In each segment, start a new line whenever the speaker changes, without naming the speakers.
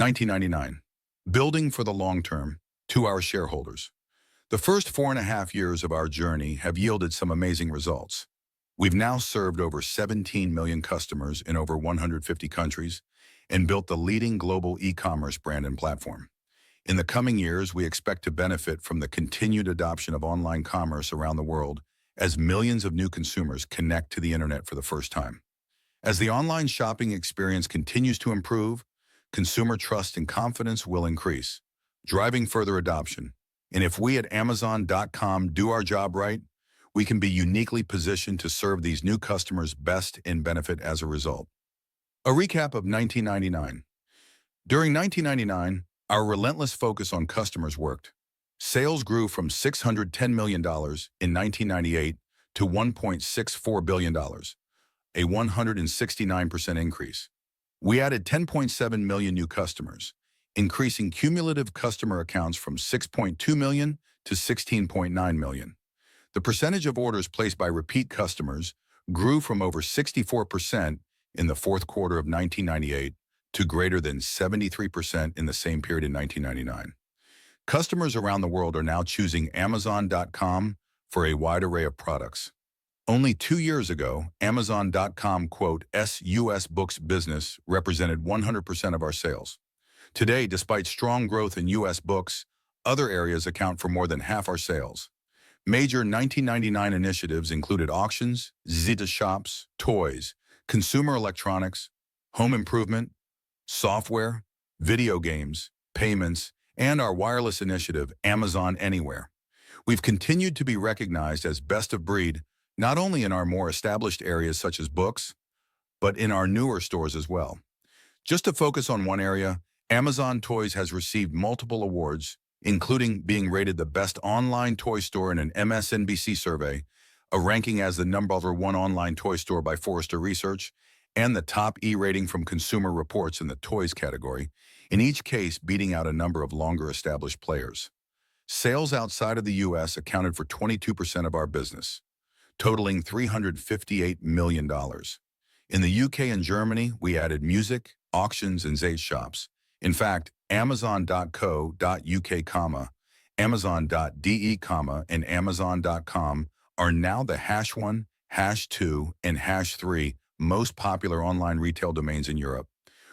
1999. Building for the long term. To our shareholders. The first 4.5 years of our journey have yielded some amazing results. We've now served over 17 million customers in over 150 countries and built the leading global e-commerce brand and platform. In the coming years, we expect to benefit from the continued adoption of online commerce around the world as millions of new consumers connect to the internet for the first time. As the online shopping experience continues to improve, consumer trust and confidence will increase, driving further adoption. And if we at Amazon.com do our job right, we can be uniquely positioned to serve these new customers best and benefit as a result. A recap of 1999. During 1999, our relentless focus on customers worked. Sales grew from $610 million in 1998 to $1.64 billion, a 169% increase. We added 10.7 million new customers, increasing cumulative customer accounts from 6.2 million to 16.9 million. The percentage of orders placed by repeat customers grew from over 64% in the fourth quarter of 1998 to greater than 73% in the same period in 1999. Customers around the world are now choosing Amazon.com for a wide array of products. Only 2 years ago, Amazon.com US Books business represented 100% of our sales. Today, despite strong growth in US Books, other areas account for more than half our sales. Major 1999 initiatives included auctions, Zeta shops, toys, consumer electronics, home improvement, software, video games, payments, and our wireless initiative, Amazon Anywhere. We've continued to be recognized as best of breed, not only in our more established areas such as books, but in our newer stores as well. Just to focus on one area, Amazon Toys has received multiple awards, including being rated the best online toy store in an MSNBC survey, a ranking as the #1 online toy store by Forrester Research, and the top E rating from Consumer Reports in the toys category, in each case beating out a number of longer established players. Sales outside of the U.S. accounted for 22% of our business, totaling $358 million. In the UK and Germany, we added music, auctions, and Zeta shops. In fact, Amazon.co.uk, Amazon.de, and Amazon.com are now the #1, #2, and #3 most popular online retail domains in Europe.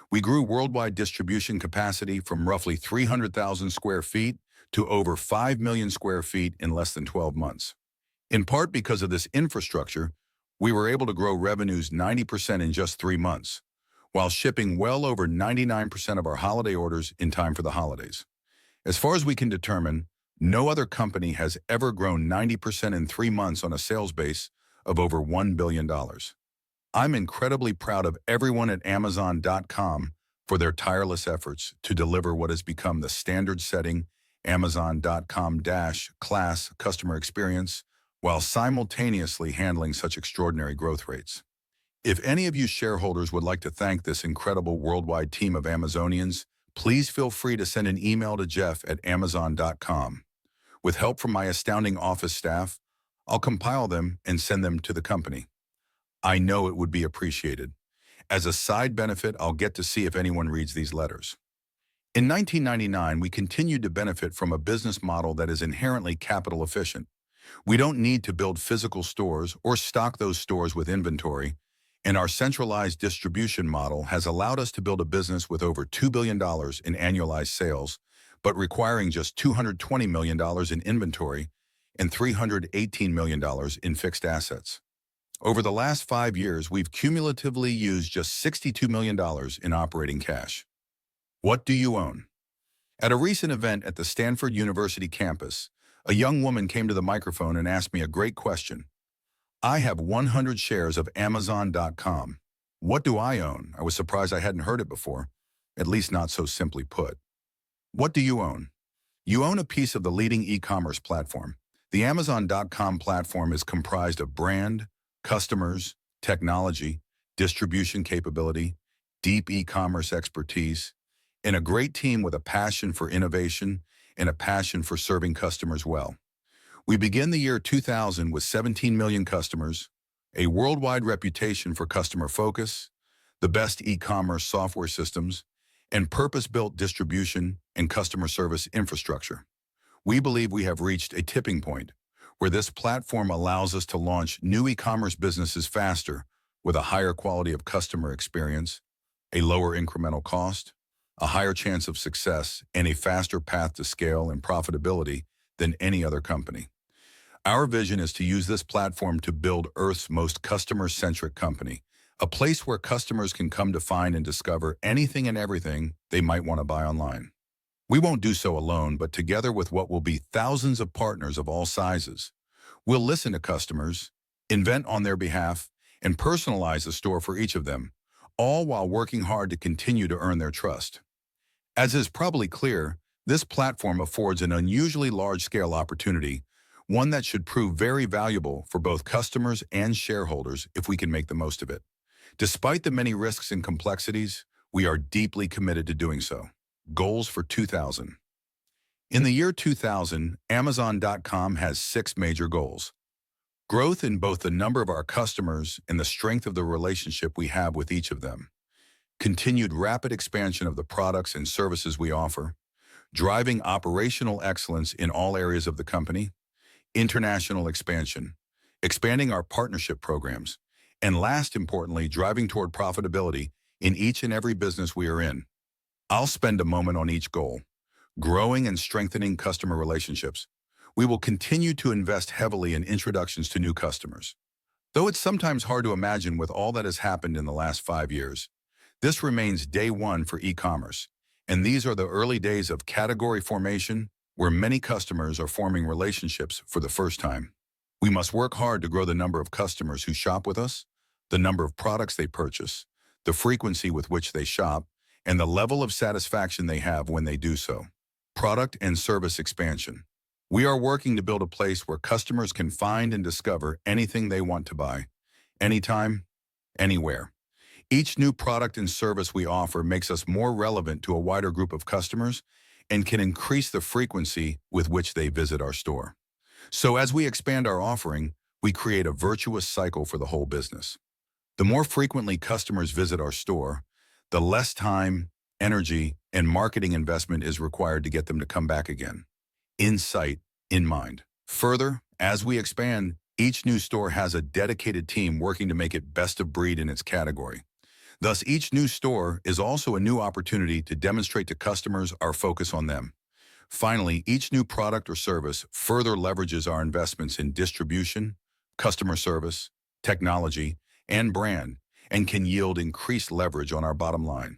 We grew worldwide distribution capacity from roughly 300,000 square feet to over 5 million square feet in less than 12 months. In part because of this infrastructure, we were able to grow revenues 90% in just 3 months, while shipping well over 99% of our holiday orders in time for the holidays. As far as we can determine, no other company has ever grown 90% in 3 months on a sales base of over $1 billion. I'm incredibly proud of everyone at Amazon.com for their tireless efforts to deliver what has become the standard-setting Amazon.com-class customer experience while simultaneously handling such extraordinary growth rates. If any of you shareholders would like to thank this incredible worldwide team of Amazonians, please feel free to send an email to Jeff@Amazon.com. With help from my astounding office staff, I'll compile them and send them to the company. I know it would be appreciated. As a side benefit, I'll get to see if anyone reads these letters. In 1999, we continued to benefit from a business model that is inherently capital efficient. We don't need to build physical stores or stock those stores with inventory, and our centralized distribution model has allowed us to build a business with over $2 billion in annualized sales, but requiring just $220 million in inventory and $318 million in fixed assets. Over the last 5 years, we've cumulatively used just $62 million in operating cash. What do you own? At a recent event at the Stanford University campus, a young woman came to the microphone and asked me a great question. I have 100 shares of Amazon.com. What do I own? I was surprised I hadn't heard it before, at least not so simply put. What do you own? You own a piece of the leading e-commerce platform. The Amazon.com platform is comprised of brand, customers, technology, distribution capability, deep e-commerce expertise, and a great team with a passion for innovation and a passion for serving customers well. We begin the year 2000 with 17 million customers, a worldwide reputation for customer focus, the best e-commerce software systems, and purpose-built distribution and customer service infrastructure. We believe we have reached a tipping point where this platform allows us to launch new e-commerce businesses faster with a higher quality of customer experience, a lower incremental cost, a higher chance of success, and a faster path to scale and profitability than any other company. Our vision is to use this platform to build Earth's most customer-centric company, a place where customers can come to find and discover anything and everything they might want to buy online. We won't do so alone, but together with what will be thousands of partners of all sizes. We'll listen to customers, invent on their behalf, and personalize the store for each of them, all while working hard to continue to earn their trust. As is probably clear, this platform affords an unusually large-scale opportunity, one that should prove very valuable for both customers and shareholders if we can make the most of it. Despite the many risks and complexities, we are deeply committed to doing so. Goals for 2000. In the year 2000, Amazon.com has 6 major goals. Growth in both the number of our customers and the strength of the relationship we have with each of them. Continued rapid expansion of the products and services we offer. Driving operational excellence in all areas of the company. International expansion. Expanding our partnership programs. And last importantly, driving toward profitability in each and every business we are in. I'll spend a moment on each goal. Growing and strengthening customer relationships. We will continue to invest heavily in introductions to new customers. Though it's sometimes hard to imagine with all that has happened in the last 5 years, this remains day one for e-commerce, and these are the early days of category formation where many customers are forming relationships for the first time. We must work hard to grow the number of customers who shop with us, the number of products they purchase, the frequency with which they shop, and the level of satisfaction they have when they do so. Product and service expansion. We are working to build a place where customers can find and discover anything they want to buy, anytime, anywhere. Each new product and service we offer makes us more relevant to a wider group of customers and can increase the frequency with which they visit our store. So as we expand our offering, we create a virtuous cycle for the whole business. The more frequently customers visit our store, the less time, energy, and marketing investment is required to get them to come back again. In sight, in mind. Further, as we expand, each new store has a dedicated team working to make it best of breed in its category. Thus, each new store is also a new opportunity to demonstrate to customers our focus on them. Finally, each new product or service further leverages our investments in distribution, customer service, technology, and brand, and can yield increased leverage on our bottom line.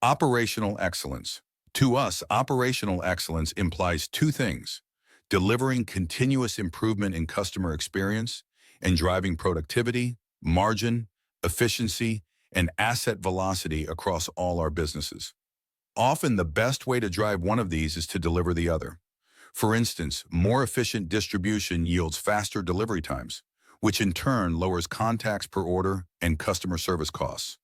Operational excellence. To us, operational excellence implies 2 things: delivering continuous improvement in customer experience and driving productivity, margin, efficiency, and asset velocity across all our businesses. Often the best way to drive one of these is to deliver the other. For instance, more efficient distribution yields faster delivery times, which in turn lowers contacts per order and customer service costs.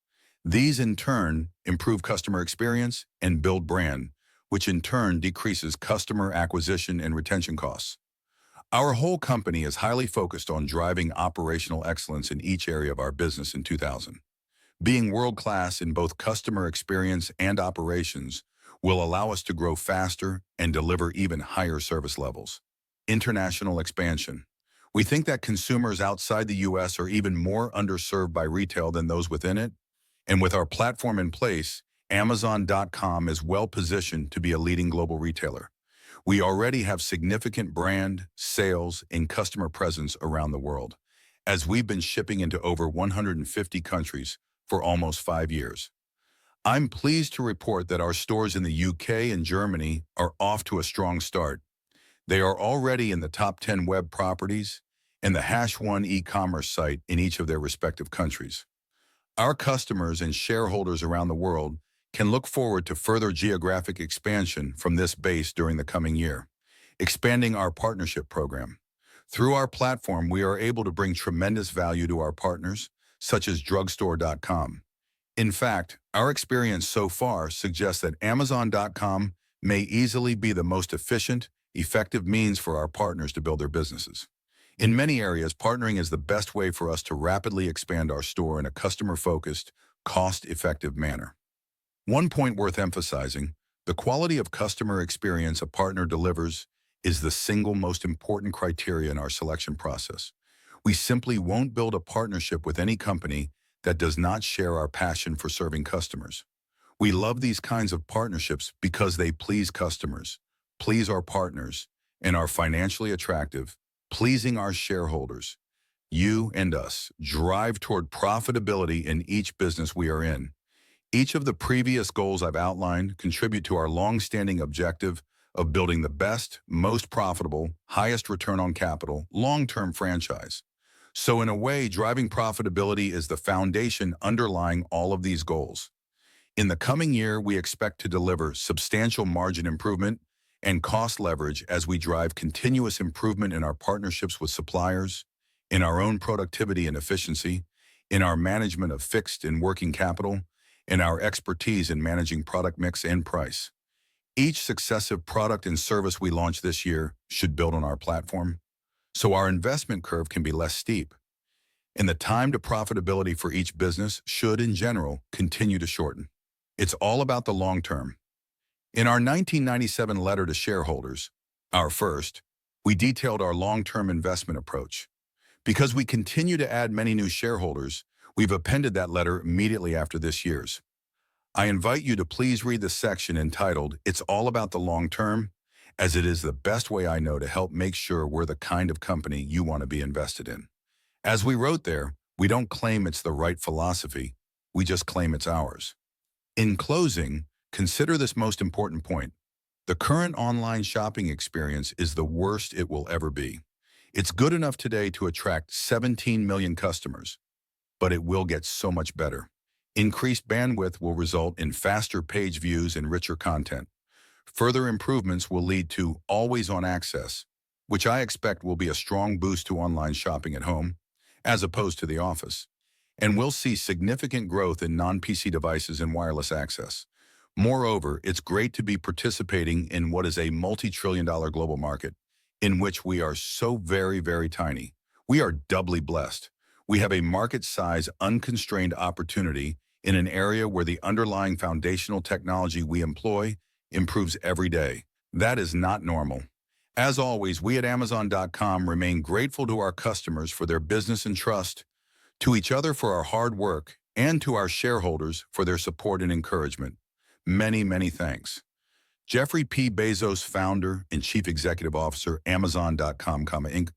These in turn improve customer experience and build brand, which in turn decreases customer acquisition and retention costs. Our whole company is highly focused on driving operational excellence in each area of our business in 2000. Being world-class in both customer experience and operations will allow us to grow faster and deliver even higher service levels. International expansion. We think that consumers outside the U.S. are even more underserved by retail than those within it, and with our platform in place, Amazon.com is well positioned to be a leading global retailer. We already have significant brand, sales, and customer presence around the world, as we've been shipping into over 150 countries for almost 5 years. I'm pleased to report that our stores in the UK and Germany are off to a strong start. They are already in the top 10 web properties and the #1 e-commerce site in each of their respective countries. Our customers and shareholders around the world can look forward to further geographic expansion from this base during the coming year. Expanding our partnership program. Through our platform, we are able to bring tremendous value to our partners, such as Drugstore.com. In fact, our experience so far suggests that Amazon.com may easily be the most efficient, effective means for our partners to build their businesses. In many areas, partnering is the best way for us to rapidly expand our store in a customer-focused, cost-effective manner. One point worth emphasizing, the quality of customer experience a partner delivers is the single most important criteria in our selection process. We simply won't build a partnership with any company that does not share our passion for serving customers. We love these kinds of partnerships because they please customers, please our partners, and are financially attractive, pleasing our shareholders. You and us drive toward profitability in each business we are in. Each of the previous goals I've outlined contribute to our long-standing objective of building the best, most profitable, highest return on capital, long-term franchise. So in a way, driving profitability is the foundation underlying all of these goals. In the coming year, we expect to deliver substantial margin improvement and cost leverage as we drive continuous improvement in our partnerships with suppliers, in our own productivity and efficiency, in our management of fixed and working capital, and our expertise in managing product mix and price. Each successive product and service we launch this year should build on our platform, so our investment curve can be less steep, and the time to profitability for each business should, in general, continue to shorten. It's all about the long term. In our 1997 letter to shareholders, our first, we detailed our long-term investment approach. Because we continue to add many new shareholders, we've appended that letter immediately after this year's. I invite you to please read the section entitled, "It's All About the Long Term," as it is the best way I know to help make sure we're the kind of company you want to be invested in. As we wrote there, we don't claim it's the right philosophy, we just claim it's ours. In closing, consider this most important point. The current online shopping experience is the worst it will ever be. It's good enough today to attract 17 million customers, but it will get so much better. Increased bandwidth will result in faster page views and richer content. Further improvements will lead to always-on access, which I expect will be a strong boost to online shopping at home, as opposed to the office. And we'll see significant growth in non-PC devices and wireless access. Moreover, it's great to be participating in what is a multi-trillion-dollar global market, in which we are so very, very tiny. We are doubly blessed. We have a market-size, unconstrained opportunity in an area where the underlying foundational technology we employ improves every day. That is not normal. As always, we at Amazon.com remain grateful to our customers for their business and trust, to each other for our hard work, and to our shareholders for their support and encouragement. Many, many thanks. Jeffrey P. Bezos, founder and chief executive officer, Amazon.com, Inc.